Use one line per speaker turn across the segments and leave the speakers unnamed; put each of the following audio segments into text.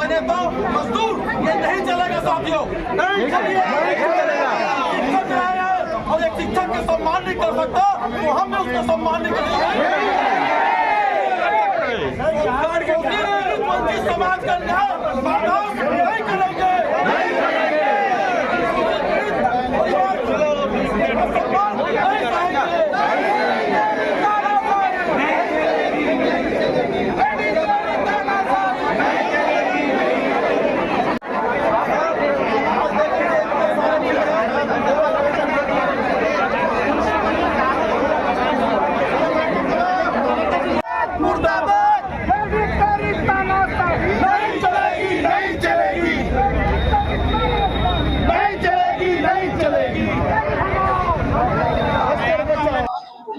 बने तो मजदूर ये नहीं चलेगा साथियों, नहीं चलेगा। शिक्षक है और एक शिक्षक के सम्मान नहीं कर सकता तो हम भी उसका सम्मान नहीं कर सकते। समाज का न्याय बर्दाश्त नहीं करेंगे।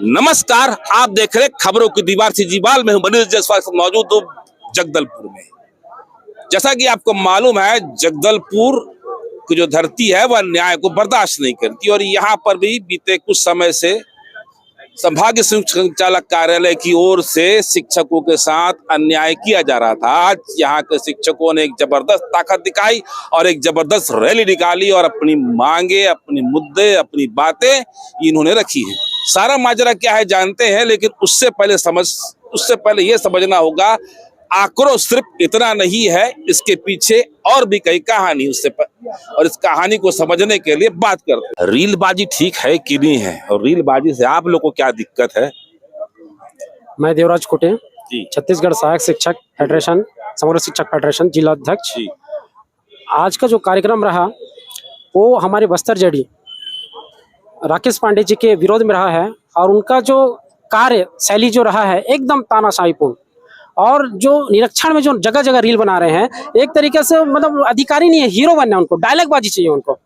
नमस्कार, आप देख रहे खबरों की दीवार से जीवाल में हूं मनीष जायसवाल मौजूद हूं जगदलपुर में। जैसा कि आपको मालूम है, जगदलपुर की जो धरती है वह न्याय को बर्दाश्त नहीं करती और यहाँ पर भी बीते कुछ समय से संभागीय संचालक कार्यालय की ओर से शिक्षकों के साथ अन्याय किया जा रहा था। आज यहाँ के शिक्षकों ने एक जबरदस्त ताकत दिखाई और एक जबरदस्त रैली निकाली और अपनी मांगे, अपने मुद्दे, अपनी बातें इन्होंने रखी है। सारा माजरा क्या है जानते हैं, लेकिन उससे पहले ये समझना होगा आक्रोश सिर्फ इतना नहीं है, इसके पीछे और भी कई कहानी उससे और इस कहानी को समझने के लिए बात करते हैं। रीलबाजी ठीक है कि नहीं है, और रीलबाजी से आप लोगों को क्या दिक्कत है?
मैं देवराज कोटे, छत्तीसगढ़ सहायक शिक्षक फेडरेशन, समग्र शिक्षक फेडरेशन जिला अध्यक्ष। आज का जो कार्यक्रम रहा वो हमारे बस्तर जेडी राकेश पांडे जी के विरोध में रहा है और उनका जो कार्य शैली जो रहा है एकदम तानाशाहीपूर्ण, और जो निरीक्षण में जो जगह जगह रील बना रहे हैं एक तरीके से मतलब अधिकारी नहीं है, हीरो बनना है उनको, डायलॉगबाजी चाहिए उनको,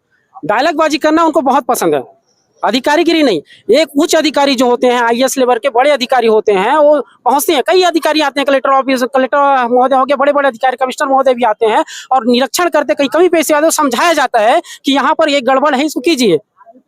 डायलॉगबाजी करना उनको बहुत पसंद है, अधिकारीगिरी नहीं। एक उच्च अधिकारी जो होते हैं, आईएएस लेवल के बड़े अधिकारी होते हैं, वो पहुंचते हैं, कई अधिकारी आते हैं, कलेक्टर ऑफिस, कलेक्टर महोदय हो गए, बड़े बड़े अधिकारी, कमिश्नर महोदय भी आते हैं और निरीक्षण करते, कहीं कमी पेश आते, समझाया जाता है कि यहाँ पर एक गड़बड़ है, इसको कीजिए,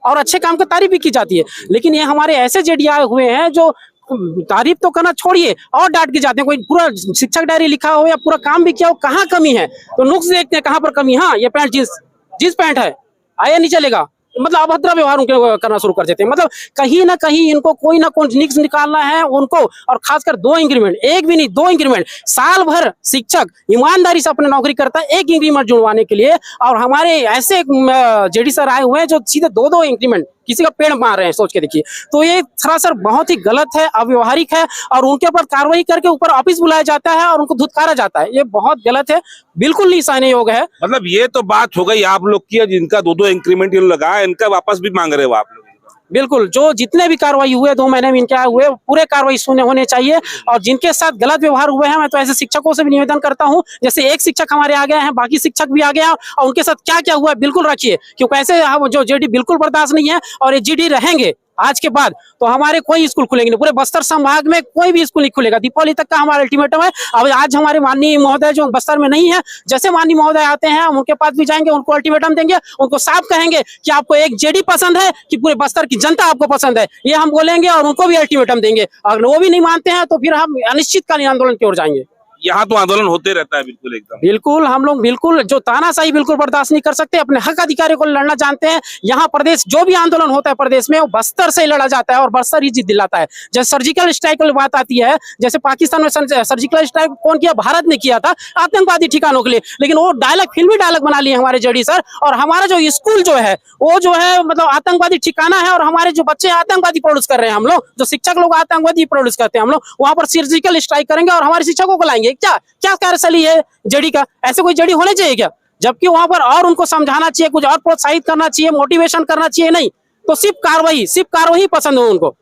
और अच्छे काम की तारीफ भी की जाती है। लेकिन ये हमारे ऐसे जेडी आए हुए हैं जो तारीफ तो करना छोड़िए और डांट के जाते हैं। कोई पूरा शिक्षक डायरी लिखा हो या पूरा काम भी किया हो, कहाँ कमी है तो नुक्स देखते हैं कहाँ पर कमी। हाँ, ये पैंट जींस पैंट है, आया नहीं चलेगा, मतलब अभद्र व्यवहार उनके करना शुरू कर देते हैं। मतलब कहीं ना कहीं इनको कोई ना कोई निक्स निकालना है उनको, और खासकर 2 इंक्रीमेंट, एक भी नहीं 2 इंक्रीमेंट। साल भर शिक्षक ईमानदारी से अपनी नौकरी करता है, 1 इंक्रीमेंट जुड़वाने के लिए, और हमारे ऐसे जेडी सर आए हुए हैं जो सीधे 2-2 इंक्रीमेंट किसी का पेड़ मार रहे हैं। सोच के देखिए, तो ये सरासर बहुत ही गलत है, अव्यवहारिक है, और उनके ऊपर कार्रवाई करके ऊपर ऑफिस बुलाया जाता है और उनको धुतकारा जाता है। ये बहुत गलत है, बिल्कुल नहीं सहने योग्य है।
मतलब ये तो बात हो गई आप लोग की, जिनका 2-2 इंक्रीमेंट लगा, इनका वापस भी मांग रहे हो आप लोग?
बिल्कुल, जो जितने भी कार्रवाई हुए 2 महीने में इनके हुए पूरे कार्रवाई सुने होने चाहिए, और जिनके साथ गलत व्यवहार हुए हैं मैं तो ऐसे शिक्षकों से भी निवेदन करता हूं, जैसे एक शिक्षक हमारे आ गए हैं, बाकी शिक्षक भी आ गए हैं, और उनके साथ क्या क्या हुआ है बिल्कुल रखिए, क्योंकि ऐसे जो जेडी बिल्कुल बर्दाश्त नहीं है, और ये जेडी रहेंगे आज के बाद तो हमारे कोई स्कूल खुलेंगे नहीं, पूरे बस्तर संभाग में कोई भी स्कूल नहीं खुलेगा। दीपावली तक का हमारा अल्टीमेटम है। अब आज हमारे माननीय महोदय जो बस्तर में नहीं है, जैसे माननीय महोदय आते हैं हम उनके पास भी जाएंगे, उनको अल्टीमेटम देंगे, उनको साफ कहेंगे कि आपको एक जेडी पसंद है कि पूरे बस्तर की जनता आपको पसंद है, ये हम बोलेंगे, और उनको भी अल्टीमेटम देंगे। अगर वो भी नहीं मानते हैं तो फिर हम अनिश्चितकालीन आंदोलन की ओर जाएंगे।
यहाँ तो आंदोलन होते रहता है, बिल्कुल एकदम
बिल्कुल। हम लोग बिल्कुल जो तानाशाही बिल्कुल बर्दाश्त नहीं कर सकते, अपने हक अधिकारियों को लड़ना जानते हैं। यहाँ प्रदेश जो भी आंदोलन होता है प्रदेश में, वो बस्तर से लड़ा जाता है और बस्तर ही जीत दिलाता है। जैसे सर्जिकल स्ट्राइक की बात आती है, जैसे पाकिस्तान में सर्जिकल स्ट्राइक कौन किया? भारत ने किया था आतंकवादी ठिकानों के लिए, लेकिन वो डायलॉग फिल्मी डायलॉग बना लिए हमारे जेडी सर। और हमारा जो स्कूल जो है वो जो है मतलब आतंकवादी ठिकाना है, और हमारे जो बच्चे आतंकवादी प्रोड्यूस कर रहे हैं, हम लोग जो शिक्षक लोग आतंकवादी प्रोड्यूस करते हैं, हम लोग वहां पर सर्जिकल स्ट्राइक करेंगे और हमारे शिक्षकों को लाएंगे। क्या क्या कार्यशैली है जेडी का? ऐसे कोई जेडी होने चाहिए क्या? जबकि वहां पर और उनको समझाना चाहिए, कुछ और प्रोत्साहित करना चाहिए, मोटिवेशन करना चाहिए, नहीं तो सिर्फ कार्रवाई पसंद हो उनको।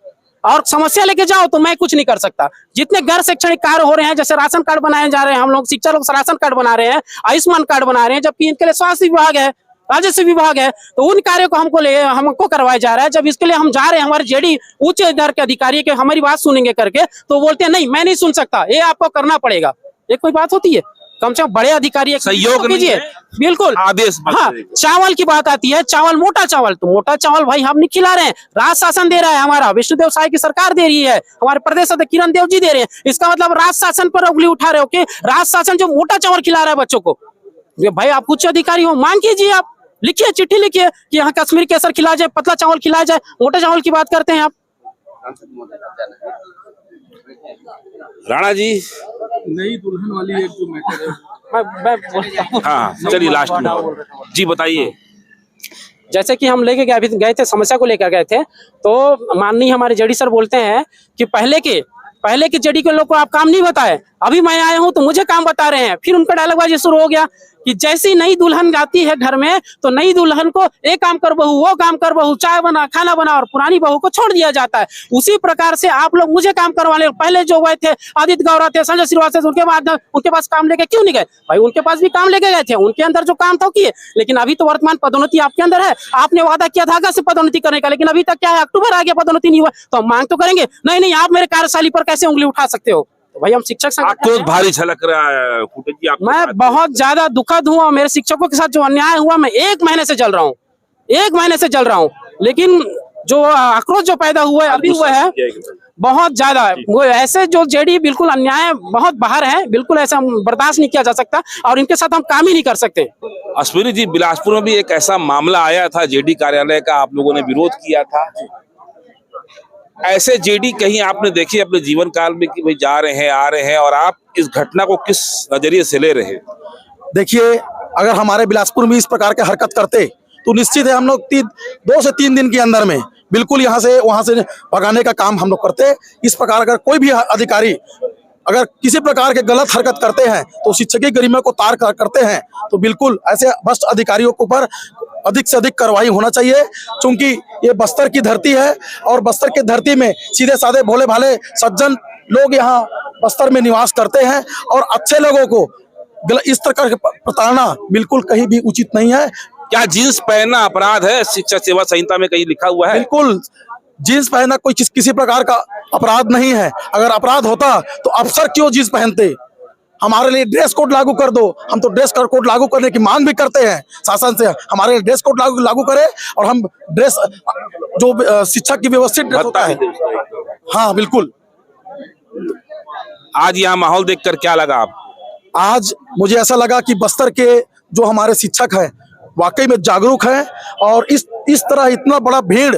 और समस्या लेके जाओ तो मैं कुछ नहीं कर सकता। जितने गैर शैक्षणिक कार्य हो रहे हैं, जैसे राशन कार्ड बनाए जा रहे हैं, हम लोग शिक्षक लोग राशन कार्ड बना रहे हैं, आयुष्मान कार्ड बना रहे हैं, जबकि इनके लिए स्वास्थ्य विभाग है, राजस्व विभाग है, तो उन कार्यों को हमको करवाया जा रहा है। जब इसके लिए हम जा रहे हैं, हमारे जेडी उच्च दर के अधिकारी के हमारी बात सुनेंगे करके, तो बोलते हैं नहीं मैं नहीं सुन सकता, ये आपको करना पड़ेगा। ये कोई बात होती है? कम से कम बड़े अधिकारी एक
सहयोग नहीं
कीजिए।
है,
बिल्कुल
आदेश बस
हाँ,
करेगा।
चावल की बात आती है, चावल मोटा चावल, तो मोटा चावल भाई हम नहीं खिला रहे हैं, राज शासन दे रहा है, हमारा विष्णुदेव साय की सरकार दे रही है, हमारे प्रदेश अध्यक्ष किरण देव जी दे रहे हैं। इसका मतलब राज शासन पर उंगली उठा रहे हो कि राज शासन जो मोटा चावल खिला रहा है बच्चों को। ये भाई आप उच्च अधिकारी हो, मांग कीजिए, आप लिखिए, चिट्ठी लिखिए कि यहाँ कश्मीरी केसर खिलाया जाए, पतला चावल खिलाया जाए, मोटे चावल की बात करते हैं आप।
राणा जी,
नई दुल्हन वाली एक जो मैटर है,
मैं बोलता हूँ।
हाँ चलिए लास्ट में जी बताइए।
जैसे कि हम लेके गए थे, समस्या को लेकर गए थे, तो माननीय हमारे जेडी सर बोलते हैं कि पहले के जेडी के लोग को आप काम नहीं बताए, अभी मैं आया हूं तो मुझे काम बता रहे हैं। फिर उनका डायलॉगबाजी शुरू हो गया कि जैसी नई दुल्हन जाती है घर में तो नई दुल्हन को एक काम कर बहू, वो काम कर बहू, चाय बना, खाना बना, और पुरानी बहू को छोड़ दिया जाता है। उसी प्रकार से आप लोग मुझे काम करवाने, पहले जो गए थे आदित्य गौरा थे, संजय श्रीवास्तव, उनके बाद उनके पास काम लेके क्यों नहीं गए? भाई उनके पास भी काम लेके गए थे, उनके अंदर जो काम था किए, लेकिन अभी तो वर्तमान पदोन्नति आपके अंदर है। आपने वादा किया था अगस्त से पदोन्नति करने का, लेकिन अभी तक क्या है, अक्टूबर आ गया, पदोन्नति नहीं हुआ। तो हम मांग तो करेंगे, नहीं आप मेरे कार्यशैली पर कैसे उंगली उठा सकते हो? तो भाई हम शिक्षक संगठन
आपको
हैं।
भारी झलक रहा है फुटेज जी, आपको
मैं बहुत ज्यादा दुखद हूँ, और मेरे शिक्षकों के साथ जो अन्याय हुआ, मैं 1 महीने से जल रहा हूँ, 1 महीने से जल रहा हूँ। लेकिन जो आक्रोश जो पैदा हुआ है, अभी हुआ है बहुत ज्यादा, वो ऐसे जो जेडी बिल्कुल अन्याय बहुत बाहर है, बिल्कुल ऐसा बर्दाश्त नहीं किया जा सकता, और इनके साथ हम काम ही नहीं कर सकते।
अश्विनी जी, बिलासपुर में भी एक ऐसा मामला आया था जेडी कार्यालय का, आप लोगों ने विरोध किया था। ऐसे जेडी कहीं आपने देखे अपने जीवन काल में कि भाई जा रहे हैं, आ रहे हैं, और आप इस घटना को किस नजरिए से ले रहे हैं?
देखिए, अगर हमारे बिलासपुर में इस प्रकार के हरकत करते तो निश्चित है हम लोग 2 से 3 दिन के अंदर में बिल्कुल यहाँ से वहाँ से भगाने का काम हम लोग करते। इस प्रकार अगर कोई भी अधिकारी अगर किसी प्रकार के गलत हरकत करते हैं तो शिक्षक की गरिमा को तार करते हैं, तो बिल्कुल ऐसे भ्रष्ट अधिकारियों के ऊपर अधिक से अधिक कार्रवाई होना चाहिए। क्योंकि ये बस्तर की धरती है, और बस्तर की धरती में सीधे साधे भोले भाले सज्जन लोग यहाँ बस्तर में निवास करते हैं, और अच्छे लोगों को इस तरह की प्रताड़ना बिल्कुल कहीं भी उचित नहीं है।
क्या जींस पहनना अपराध है? शिक्षा सेवा संहिता में कहीं लिखा हुआ है?
बिल्कुल, जींस पहनना कोई किसी प्रकार का अपराध नहीं है। अगर अपराध होता तो अफसर क्यों जींस पहनते? हमारे लिए ड्रेस कोड लागू कर दो, हम तो ड्रेस कोड लागू करने की मांग भी करते हैं शासन से, हमारे लिए ड्रेस कोड लागू करे, और हम ड्रेस जो शिक्षक की व्यवस्थित ड्रेस होता है। हाँ बिल्कुल।
आज यहाँ माहौल देखकर क्या लगा आपको?
आज मुझे ऐसा लगा कि बस्तर के जो हमारे शिक्षक हैं वाकई में जागरूक हैं, और इस तरह इतना बड़ा भीड़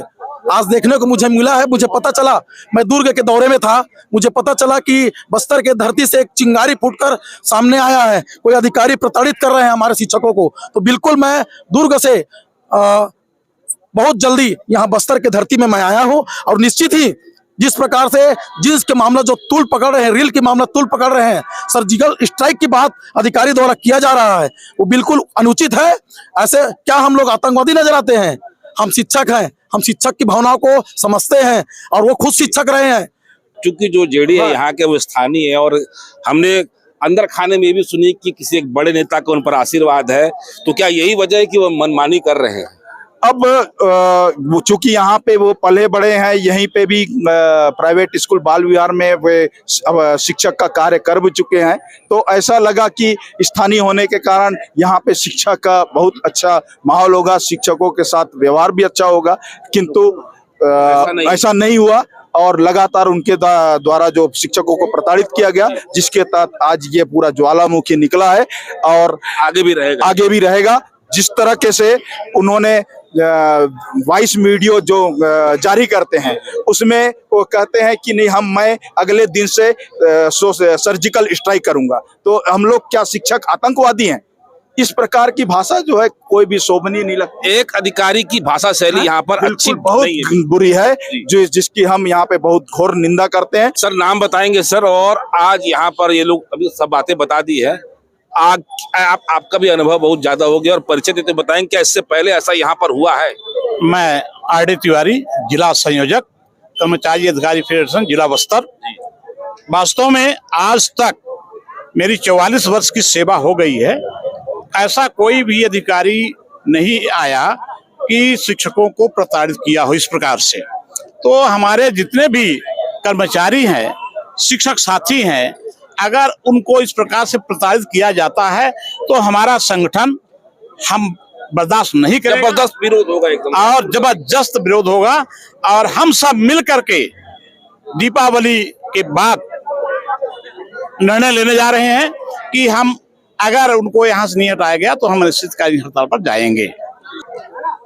आज देखने को मुझे मिला है। मुझे पता चला, मैं दुर्ग के दौरे में था, मुझे पता चला कि बस्तर के धरती से एक चिंगारी फूटकर सामने आया है, कोई अधिकारी प्रताड़ित कर रहे हैं हमारे शिक्षकों को। तो बिल्कुल मैं दुर्ग से बहुत जल्दी यहाँ बस्तर के धरती में मैं आया हूँ, और निश्चित ही जिस प्रकार से जींस के मामला जो तूल पकड़ रहे हैं, रील के मामला तूल पकड़ रहे हैं, सर्जिकल स्ट्राइक की बात अधिकारी द्वारा किया जा रहा है, वो बिल्कुल अनुचित है। ऐसे क्या हम लोग आतंकवादी नजर आते हैं? हम शिक्षक हैं, हम शिक्षक की भावनाओं को समझते हैं, और वो खुद शिक्षक रहे हैं।
क्योंकि जो जेडी है यहाँ के वो स्थानीय है, और हमने अंदर खाने में भी सुनी कि किसी एक बड़े नेता का उन पर आशीर्वाद है, तो क्या यही वजह है कि वो मनमानी कर रहे हैं?
अब चूंकि यहाँ पे वो पले बड़े हैं, यहीं पे भी प्राइवेट स्कूल बाल विहार में वे शिक्षक का कार्य कर भी चुके हैं, तो ऐसा लगा कि स्थानीय होने के कारण यहाँ पे शिक्षा का बहुत अच्छा माहौल होगा, शिक्षकों के साथ व्यवहार भी अच्छा होगा, किंतु ऐसा नहीं हुआ, और लगातार उनके द्वारा जो शिक्षकों को प्रताड़ित किया गया, जिसके तहत आज ये पूरा ज्वालामुखी निकला है, और आगे भी रहेगा। जिस तरह से उन्होंने वॉइस वीडियो जो जारी करते हैं, उसमें वो कहते हैं कि नहीं मैं अगले दिन से सर्जिकल स्ट्राइक करूंगा, तो हम लोग क्या शिक्षक आतंकवादी हैं? इस प्रकार की भाषा जो है कोई भी शोभनीय नहीं लगती।
एक अधिकारी की भाषा शैली यहाँ पर अच्छी
बहुत बुरी है, जिसकी हम यहाँ पे बहुत घोर निंदा करते हैं।
सर नाम बताएंगे सर? और आज यहाँ पर ये लोग अभी सब बातें बता दी है, आपका भी अनुभव बहुत ज्यादा हो गया, और परिचय देते बताएंगे क्या इससे पहले ऐसा यहाँ पर हुआ है?
मैं आर.डी. तिवारी, जिला संयोजक, कर्मचारी अधिकारी फेडरेशन, जिला बस्तर। वास्तव में आज तक मेरी 44 वर्ष की सेवा हो गई है, ऐसा कोई भी अधिकारी नहीं आया कि शिक्षकों को प्रताड़ित किया हो इस प्रकार से। तो हमारे जितने भी कर्मचारी हैं, शिक्षक साथी हैं, अगर उनको इस प्रकार से प्रताड़ित किया जाता है तो हमारा संगठन हम बर्दाश्त नहीं करेगा।
जबरदस्त विरोध होगा एकदम,
और जबरदस्त विरोध होगा। और हम सब मिल करके दीपावली के बाद निर्णय लेने जा रहे हैं कि हम अगर उनको यहाँ से नहीं हटाया गया तो हम अनिश्चितकालीन हड़ताल पर जाएंगे।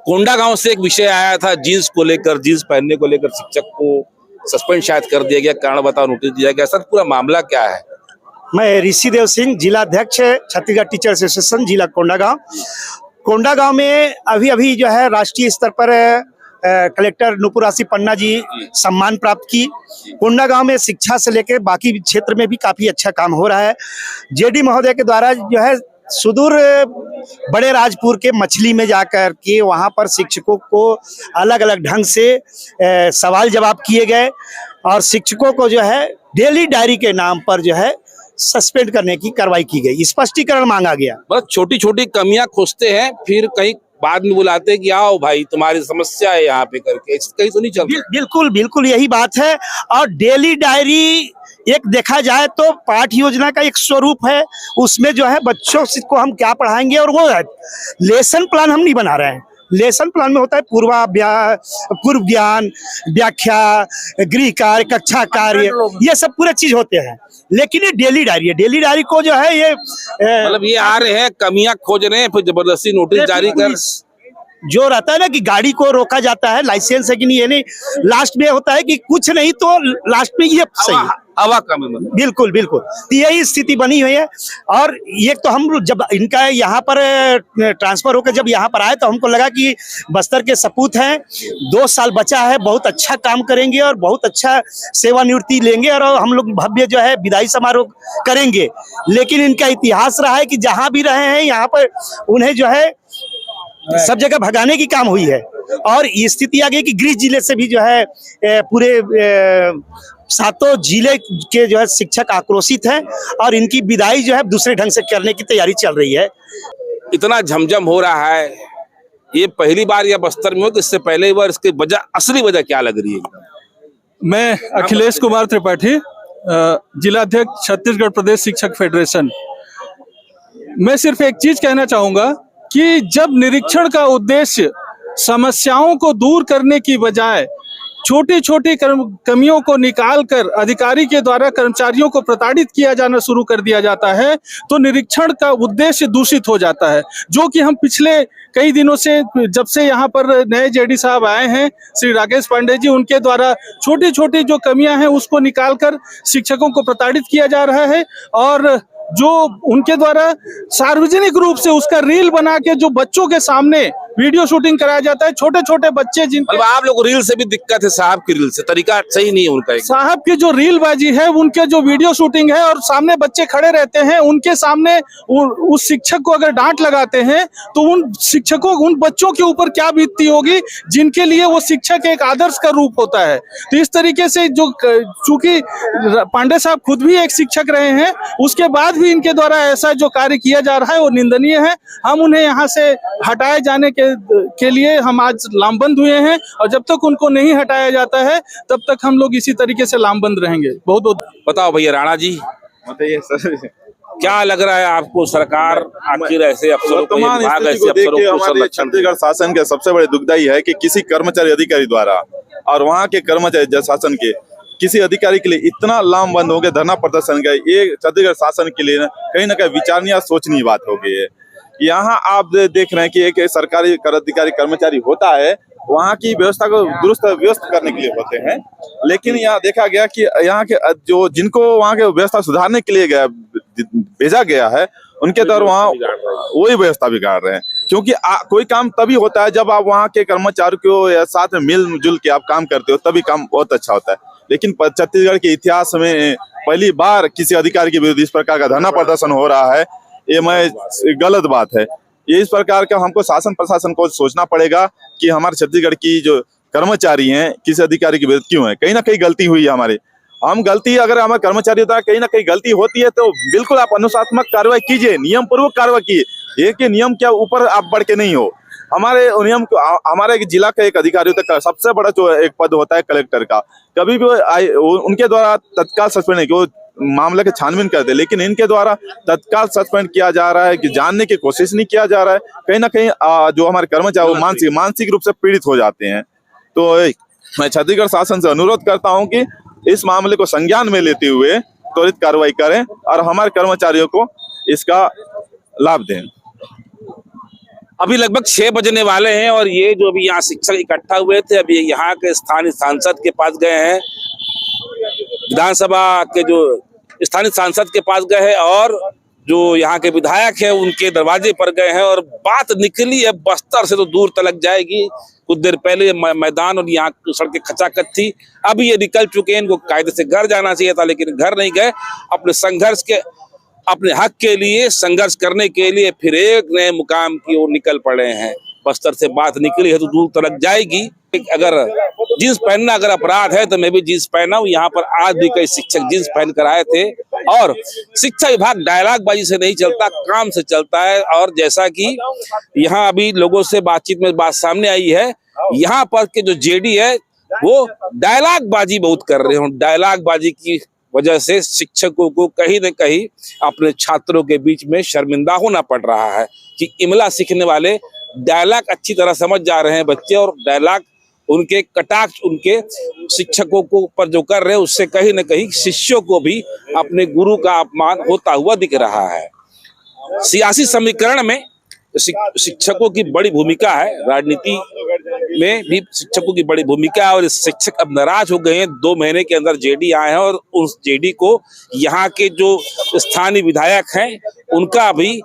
कोंडागांव से एक विषय आया था जींस को लेकर, जींस पहनने को लेकर शिक्षक को सस्पेंड शायद कर दिया गया, कारण बताओ नोटिस दिया गया। सर पूरा मामला क्या है?
मैं ऋषिदेव सिंह, जिला अध्यक्ष छत्तीसगढ़ टीचर एसोसिएशन जिला कोंडागांव। कोंडागांव में अभी जो है राष्ट्रीय स्तर पर कलेक्टर नुपुरासी पन्ना जी सम्मान प्राप्त की। कोंडागांव में शिक्षा से लेकर बाकी क्षेत्र में भी काफी अच्छा काम हो रहा है। जेडी महोदय के द्वारा जो है सुदूर बड़े राजपुर के मछली में जाकर के वहां पर शिक्षकों को अलग अलग ढंग से सवाल जवाब किए गए और शिक्षकों को जो है डेली डायरी के नाम पर जो है सस्पेंड करने की कार्रवाई की गई, स्पष्टीकरण मांगा गया।
बस छोटी छोटी कमियां खोजते हैं, फिर कहीं बाद में बुलाते हैं कि आओ भाई तुम्हारी समस्या है यहाँ पे करके, कहीं तो नहीं चलता।
बिल्कुल बिल्कुल यही बात है। और डेली डायरी एक देखा जाए तो पाठ योजना का एक स्वरूप है, उसमें जो है बच्चों को हम क्या पढ़ाएंगे और वो है लेसन प्लान हम नहीं बना रहे हैं। लेसन प्लान में होता है पूर्व ज्ञान, व्याख्या, गृह कार्य, कक्षा कार्य, ये सब पूरे चीज होते हैं। लेकिन ये डेली डायरी है, डेली डायरी को जो है ये
मतलब ये आ रहे हैं कमियां खोज रहे हैं, फिर जबरदस्ती नोटिस जारी कर,
जो रहता है ना कि गाड़ी को रोका जाता है लाइसेंस है कि नहीं, ये नहीं, लास्ट में होता है कि कुछ नहीं तो लास्ट में ये सही है।
हवा कम है।
बिल्कुल बिल्कुल, तो यही स्थिति बनी हुई है। और ये तो हम जब इनका यहाँ पर ट्रांसफर होकर जब यहाँ पर आए तो हमको लगा कि बस्तर के सपूत हैं, 2 साल बचा है, बहुत अच्छा काम करेंगे और बहुत अच्छा सेवानिवृत्ति लेंगे और हम लोग भव्य जो है विदाई समारोह करेंगे। लेकिन इनका इतिहास रहा है कि जहाँ भी रहे हैं यहाँ पर उन्हें जो है सब जगह भगाने की काम हुई है। और ये स्थिति आ गई कि गृह जिले से भी जो है पूरे 7 जिले के जो है शिक्षक आक्रोशित हैं और इनकी विदाई जो है दूसरे ढंग से करने की तैयारी चल रही है।
इतना झमझम हो रहा है, ये पहली बार या बस्तर में हो कि इससे पहले बार, इसकी वजह, असली वजह क्या लग रही है?
मैं अखिलेश कुमार त्रिपाठी, जिला अध्यक्ष छत्तीसगढ़ प्रदेश शिक्षक फेडरेशन। मैं सिर्फ एक चीज कहना चाहूंगा कि जब निरीक्षण का उद्देश्य समस्याओं को दूर करने की बजाय छोटी छोटी कमियों को निकालकर अधिकारी के द्वारा कर्मचारियों को प्रताड़ित किया जाना शुरू कर दिया जाता है तो निरीक्षण का उद्देश्य दूषित हो जाता है। जो कि हम पिछले कई दिनों से, जब से यहाँ पर नए जेडी साहब आए हैं श्री राकेश पांडे जी, उनके द्वारा छोटी छोटी जो कमियां हैं उसको निकालकर शिक्षकों को प्रताड़ित किया जा रहा है। और जो उनके द्वारा सार्वजनिक रूप से उसका रील बना के जो बच्चों के सामने वीडियो शूटिंग कराया जाता है, छोटे छोटे बच्चे जिनके,
आप लोग रील से भी दिक्कत है, साहब की रील से तरीका सही नहीं है उनका।
साहब की जो रील बाजी है, उनके जो वीडियो शूटिंग है और सामने बच्चे खड़े रहते हैं, उनके सामने उस शिक्षक को अगर डांट लगाते हैं तो उन शिक्षकों, उन बच्चों के ऊपर क्या बीतती होगी जिनके लिए वो शिक्षक एक आदर्श का रूप होता है। तो इस तरीके से जो, चूंकि पांडे साहब खुद भी एक शिक्षक रहे हैं, उसके बाद भी इनके द्वारा ऐसा जो कार्य किया जा रहा है वो निंदनीय है। हम उन्हें यहाँ से हटाए जाने के लिए हम आज लामबंद हुए हैं और जब तक उनको नहीं हटाया जाता है तब तक हम लोग इसी तरीके से लामबंद रहेंगे। बहुत बहुत
बताओ भैया राणा जी, बताइए सर, क्या लग रहा है आपको? सरकार आखिर ऐसे अफसरों को,
हमारे छत्तीसगढ़ शासन के सबसे बड़े दुखदाई है कि किसी कर्मचारी अधिकारी द्वारा और वहाँ के कर्मचारी शासन के किसी अधिकारी के लिए इतना लामबंद हो गया, धरना प्रदर्शन गए, ये छत्तीसगढ़ शासन के लिए कहीं ना कहीं विचारणीय सोचनीय बात हो गई है। यहाँ आप देख रहे हैं कि एक सरकारी अधिकारी कर्मचारी होता है, वहाँ की व्यवस्था को दुरुस्त व्यवस्था करने के लिए होते हैं, लेकिन यहाँ देखा गया कि यहाँ के जो जिनको वहाँ के व्यवस्था सुधारने के लिए भेजा गया है, उनके द्वारा वहाँ वही व्यवस्था बिगाड़ रहे हैं। क्योंकि कोई काम तभी होता है जब आप वहाँ के कर्मचारियों को या साथ में मिलजुल के आप काम करते हो, तभी काम बहुत अच्छा होता है। लेकिन छत्तीसगढ़ के इतिहास में पहली बार किसी अधिकारी के विरुद्ध इस प्रकार का धरना प्रदर्शन हो रहा है, ये गलत बात है। ये इस प्रकार का हमको शासन प्रशासन को सोचना पड़ेगा कि हमारे छत्तीसगढ़ की जो कर्मचारी हैं किसी अधिकारी के विरुद्ध क्यों है। कहीं ना कहीं गलती हुई है हमारी, हम गलती, अगर हमारे कर्मचारी द्वारा कहीं ना कहीं गलती होती है तो बिल्कुल आप अनुशासनात्मक कार्रवाई कीजिए, नियम पूर्वक कार्रवाई कीजिए। ये कि नियम के ऊपर आप बढ़ के नहीं हो। हमारे नियम, हमारे जिला का एक अधिकारी होता है, सबसे बड़ा जो एक पद होता है कलेक्टर का, कभी भी उनके द्वारा तत्काल सस्पेंड नहीं, मामले की छानबीन करते, लेकिन इनके द्वारा तत्काल सस्पेंड किया जा रहा है कि जानने की कोशिश नहीं किया जा रहा है। कहीं ना कहीं जो हमारे कर्मचारी वो मानसिक रूप से पीड़ित हो जाते हैं। तो मैं छत्तीसगढ़ शासन से अनुरोध करता हूं कि इस मामले को संज्ञान में लेते हुए त्वरित कार्रवाई करें और हमारे कर्मचारियों को इसका लाभ दें।
अभी लगभग 6 बजने वाले हैं और ये जो अभी यहाँ शिक्षक इकट्ठा हुए थे, अभी यहाँ के स्थानीय सांसद के पास गए हैं, विधानसभा के जो स्थानीय सांसद के पास गए हैं और जो यहाँ के विधायक है उनके दरवाजे पर गए हैं और बात निकली है बस्तर से तो दूर तलक जाएगी। कुछ देर पहले मैदान और यहाँ सड़कें खचाखच थी, अभी ये निकल चुके हैं। इनको कायदे से घर जाना चाहिए था लेकिन घर नहीं गए। अपने हक के लिए संघर्ष करने के लिए फिर एक नए मुकाम की ओर निकल पड़े हैं। बस्तर से बात निकली है तो दूर तलक जाएगी। अगर जींस पहनना अगर अपराध है तो मैं भी जींस पहना हूं। यहाँ पर आज भी कई शिक्षक जींस पहन कर आए थे और शिक्षा विभाग डायलॉगबाजी से नहीं चलता, काम से चलता है। और जैसा कि यहाँ अभी लोगों से बातचीत में बात सामने आई है, यहाँ पर के जो जेडी है वो डायलॉगबाजी बहुत कर रहे हैं। डायलॉगबाजी की वजह से शिक्षकों को कहीं न कहीं अपने छात्रों के बीच में शर्मिंदा होना पड़ रहा है कि इमला सीखने वाले डायलॉग अच्छी तरह समझ जा रहे हैं बच्चे, और डायलॉग उनके कटाक्ष उनके शिक्षकों को ऊपर जो कर रहे हैं उससे कहीं न कहीं शिष्यों को भी अपने गुरु का अपमान होता हुआ दिख रहा है। सियासी समीकरण में शिक्षकों की बड़ी भूमिका है, राजनीति में भी शिक्षकों की बड़ी भूमिका है और शिक्षक अब नाराज हो गए हैं। 2 महीने के अंदर जेडी आए हैं और उस जेडी को यहाँ के जो स्थानीय विधायक हैं उनका भी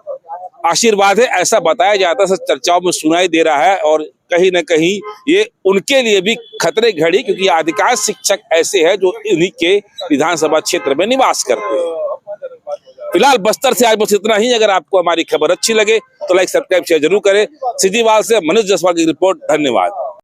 आशीर्वाद है, ऐसा बताया जाता है, चर्चाओं में सुनाई दे रहा है। और कहीं न कहीं ये उनके लिए भी खतरे घड़ी, क्योंकि अधिकांश शिक्षक ऐसे हैं जो इन्हीं के विधानसभा क्षेत्र में निवास करते हैं। फिलहाल बस्तर से आज बस इतना ही। अगर आपको हमारी खबर अच्छी लगे तो लाइक, सब्सक्राइब, शेयर जरूर करें। सीजीवाल से मनोज जायसवाल की रिपोर्ट। धन्यवाद।